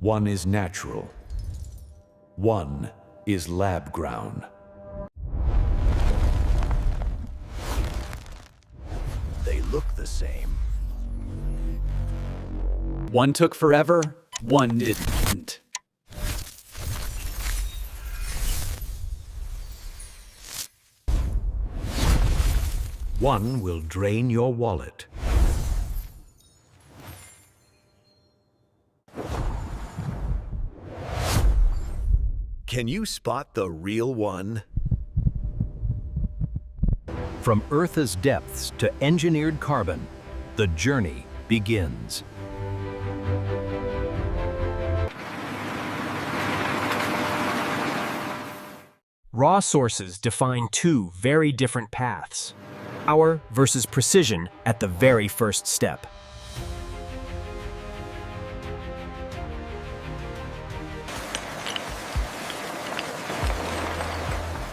One is natural. One is lab grown. They look the same. One took forever, one didn't. One will drain your wallet. Can you spot the real one? From Earth's depths to engineered carbon, the journey begins. Raw sources define two very different paths. Power versus precision at the very first step.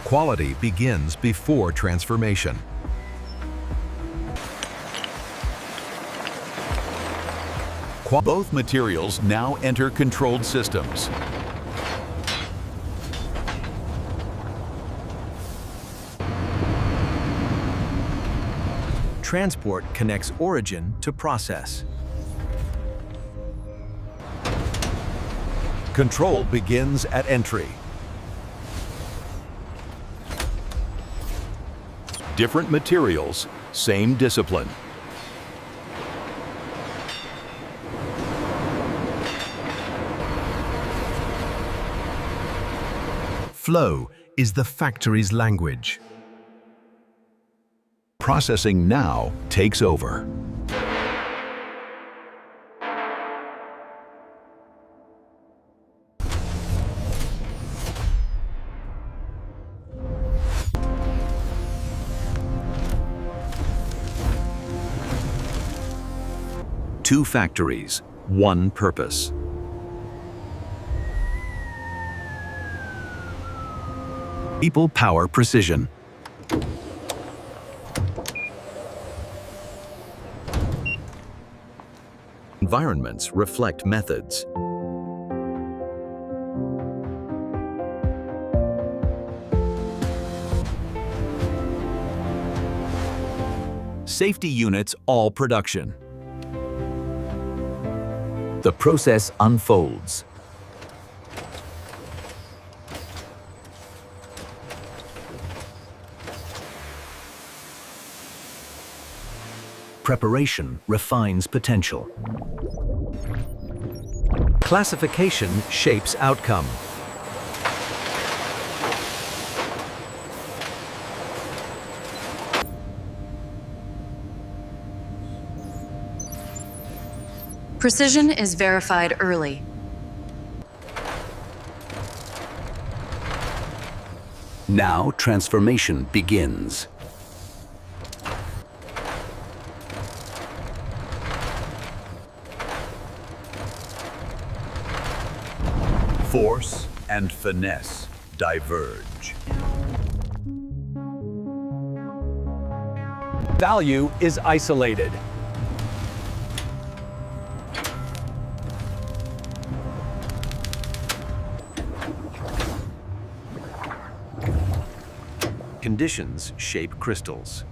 Quality begins before transformation. Both materials now enter controlled systems. Transport connects origin to process. Control begins at entry. Different materials, same discipline. Flow is the factory's language. Processing now takes over. Two factories, one purpose. People power precision. Environments reflect methods. Safety units all production. The process unfolds. Preparation refines potential. Classification shapes outcome. Precision is verified early. Now transformation begins. Force and finesse diverge. Value is isolated. Conditions shape crystals.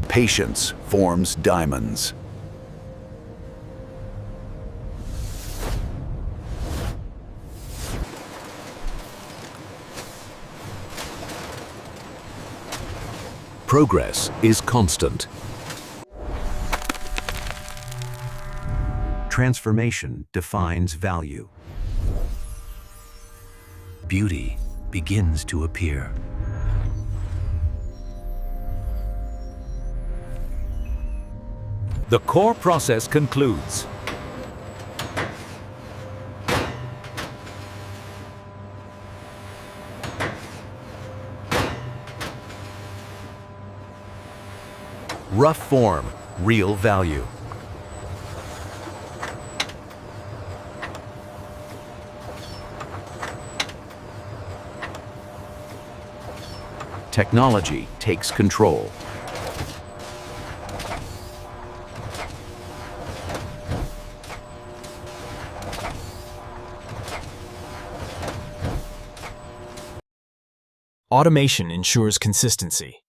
Patience forms diamonds. Progress is constant. Transformation defines value. Beauty begins to appear. The core process concludes. Rough form, real value. Technology takes control. Automation ensures consistency.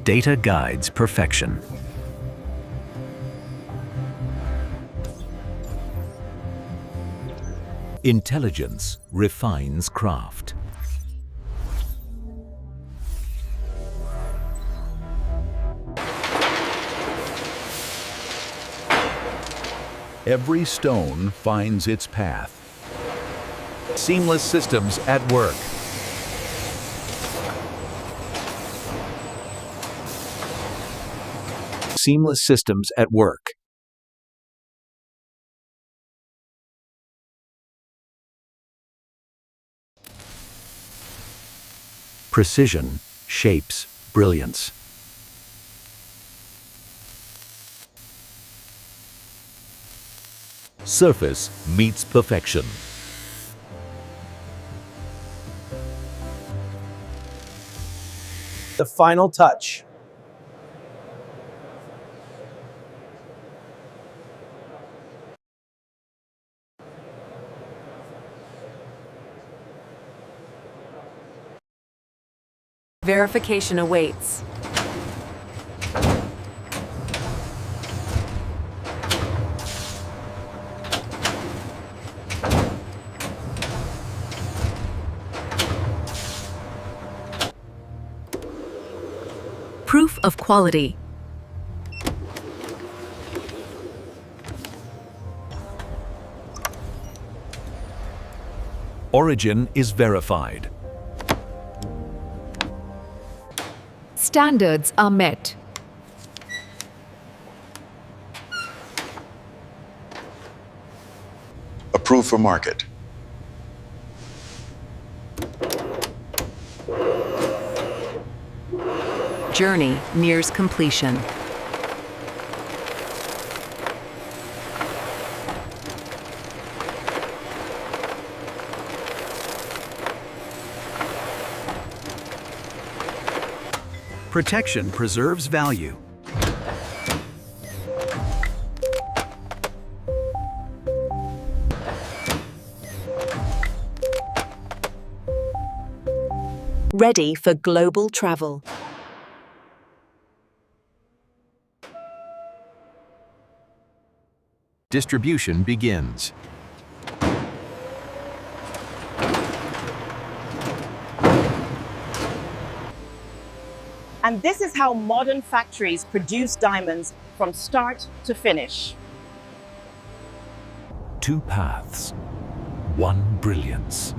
Data guides perfection. Intelligence refines craft. Every stone finds its path. Seamless systems at work. Seamless systems at work. Precision shapes brilliance. Surface meets perfection. The final touch. Verification awaits. Proof of quality. Origin is verified. Standards are met. Approved for market. Journey nears completion. Protection preserves value. Ready for global travel. Distribution begins. And this is how modern factories produce diamonds from start to finish. Two paths, one brilliance.